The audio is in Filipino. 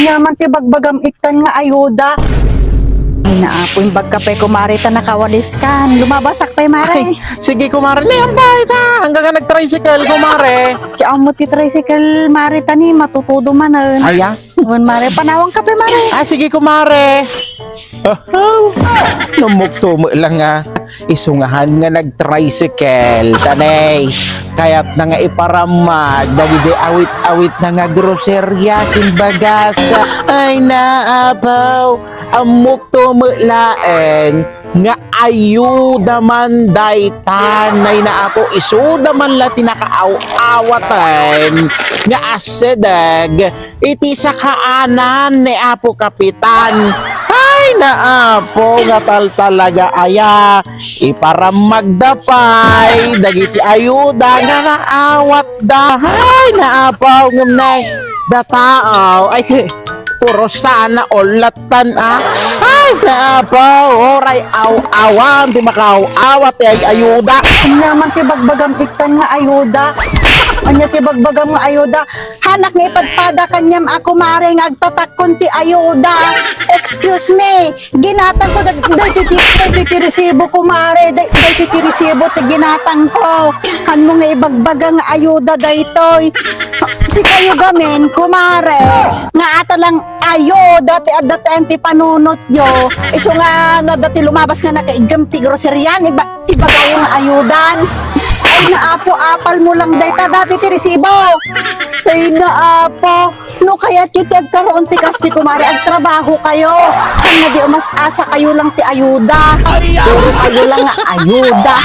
naman ti bagbagam itan nga ayuda. Ay naapo yung bagkapay kumari ta nakawalis kan. Lumabasak pa'y mare. Sige, kumare na yan ba? Hanggang ka nag-tricycle, kumare. Kaya mo ti tricycle mare ta ni matutudo manan. Aya? Wan mare panawang kape mare. Sige, kumare. Numukto mo lang nga. Isungahan nga nag-tricycle, tanay. Kaya't na nga iparamad, dagiti awit-awit na nga groserya, kimbagas. Ay naabaw, amok tumulaen, nga ayuda man daytan, ay naapo isuda man la tinakaaw-awatan, nga asedag, iti sa kaanan ni Apo Kapitan. Ay naapo nga talaga aya ipara magdapay dagiti ayuda nga naawat dahay naapaw ngumnay dataaw ay puro sana olatan ay naapaw oray aw-awan di makaaw-awat ay ayuda. Naman ti bagbagam itan nga ayuda. Anya ti bagbagam nga ayuda. Hanak nga ipadpada kanyam ako mare nga agtatakon ti ayuda. Excuse me, ginatang ko dahil ti resibo ko mare, dahil ti resibo ti ginatang ko. Han mo nga ibagbaga nga ayuda daytoy. Si kayo gamin, kumare, nga ata lang ayuda ti adatan ti panunot yo. Iso nga no dati lumabas nga nakaigam ti groceryan, ibagayo nga ayudan. Ay naapo-apal mo lang dayta dati ti resibo. Ay naapo, no kaya ti agkaroon ti kasti kumare agtrabaho kayo. Ang nga di umas asa kayo lang ti ayuda. Puro kayo lang nga ayuda.